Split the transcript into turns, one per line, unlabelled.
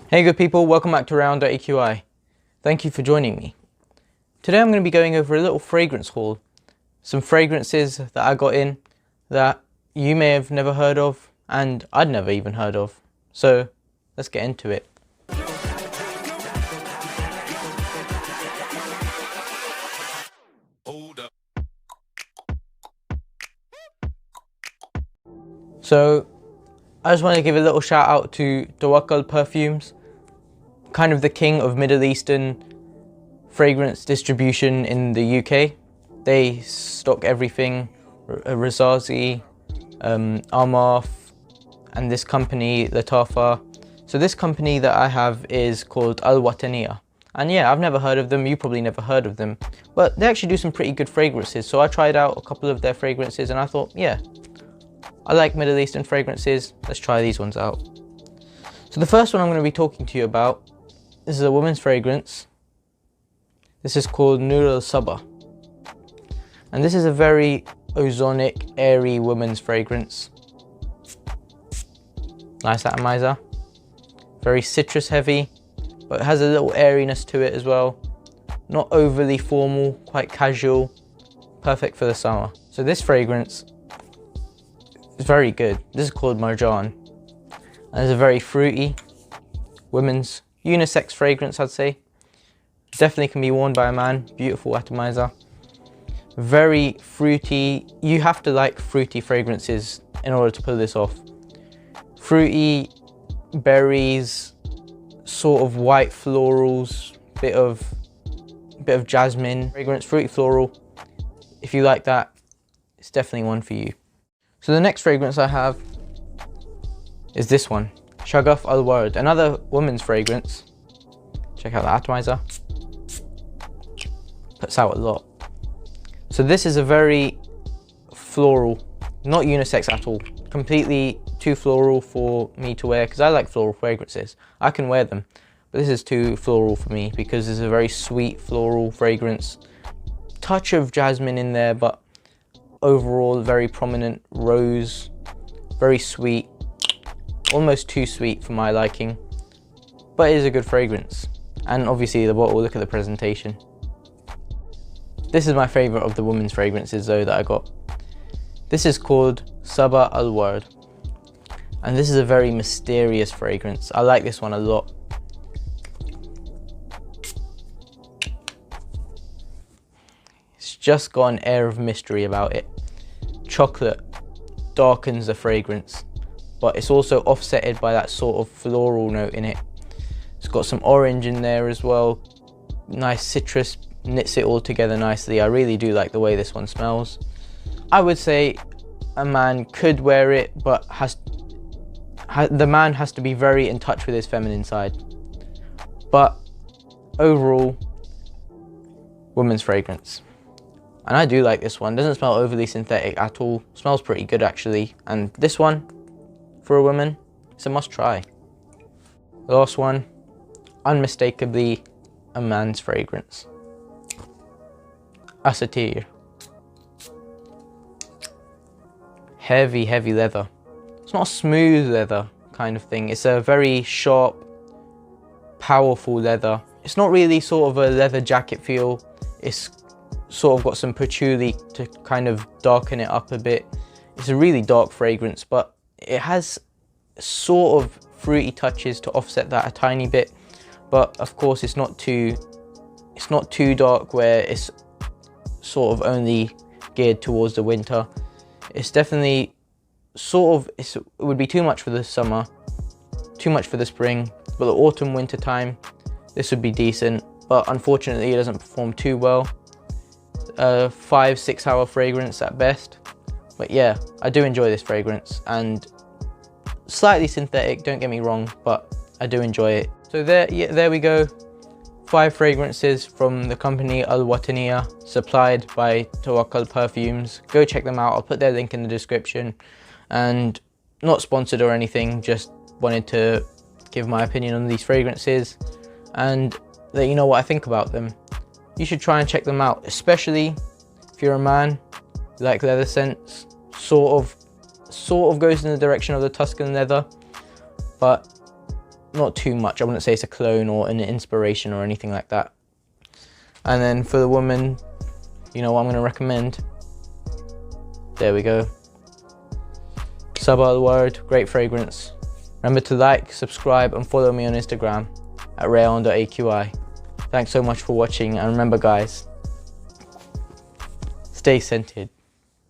Hey good people, welcome back to Raian.AQI. Thank you for joining me. Today I'm going to be going over a little fragrance haul. Some fragrances that I got in that you may have never heard of and I'd never even heard of. So let's get into it. So I just want to give a little shout out to Tawakkal Perfumes, kind of the king of Middle Eastern fragrance distribution in the UK. They stock everything, Razazi, Armaf, and this company, Latafa. So this company that I have is called Wataniya. And yeah, I've never heard of them, you probably never heard of them, but they actually do some pretty good fragrances. So I tried out a couple of their fragrances and I thought, yeah, I like Middle Eastern fragrances, let's try these ones out. So the first one I'm going to be talking to you about, this is a woman's fragrance. This is called Noodles Saba. And this is a very ozonic, airy woman's fragrance. Nice atomizer. Very citrus heavy, but it has a little airiness to it as well. Not overly formal, quite casual. Perfect for the summer. So this fragrance is very good. This is called Marjan. And it's a very fruity women's unisex fragrance, I'd say. Definitely can be worn by a man. Beautiful atomizer. Very fruity. You have to like fruity fragrances in order to pull this off. Fruity, berries, sort of white florals, bit of jasmine fragrance, fruity floral. If you like that, it's definitely one for you. So the next fragrance I have is this one, Saba Al Ward, another woman's fragrance. Check out the atomizer. Puts out a lot. So this is a very floral, not unisex at all. Completely too floral for me to wear because I like floral fragrances. I can wear them, but this is too floral for me because it's a very sweet floral fragrance. Touch of jasmine in there, but overall very prominent rose, very sweet, almost too sweet for my liking, but it is a good fragrance. And obviously the bottle, look at the presentation. This is my favorite of the women's fragrances though that I got. This is called Saba Al Ward, and this is a very mysterious fragrance. I like this one a lot. It's just got an air of mystery about it. Chocolate darkens the fragrance, but it's also offsetted by that sort of floral note in it. It's got some orange in there as well. Nice citrus, knits it all together nicely. I really do like the way this one smells. I would say a man could wear it, but the man has to be very in touch with his feminine side. But overall, women's fragrance. And I do like this one. Doesn't smell overly synthetic at all. Smells pretty good actually. And this one, for a woman, it's a must try. The last one, unmistakably a man's fragrance. Acetir. Heavy, heavy leather. It's not a smooth leather kind of thing. It's a very sharp, powerful leather. It's not really sort of a leather jacket feel. It's sort of got some patchouli to kind of darken it up a bit. It's a really dark fragrance, but it has sort of fruity touches to offset that a tiny bit. But of course it's not too dark where it's sort of only geared towards the winter. It's definitely sort of, it would be too much for the summer, too much for the spring, but the autumn winter time this would be decent, but unfortunately it doesn't perform too well. 5-6 hour fragrance at best. But yeah, I do enjoy this fragrance, and slightly synthetic, don't get me wrong, but I do enjoy it. So there we go. 5 fragrances from the company Wataniya, supplied by Tawakkal Perfumes. Go check them out, I'll put their link in the description. And not sponsored or anything, just wanted to give my opinion on these fragrances and let you know what I think about them. You should try and check them out, especially if you're a man, you like leather scents, sort of goes in the direction of the Tuscan leather, but not too much. I wouldn't say it's a clone or an inspiration or anything like that. And then for the woman, you know what I'm going to recommend? There we go. Saba Al Ward, great fragrance. Remember to like, subscribe and follow me on Instagram at Raian.AQI. Thanks so much for watching, and remember guys, stay scented.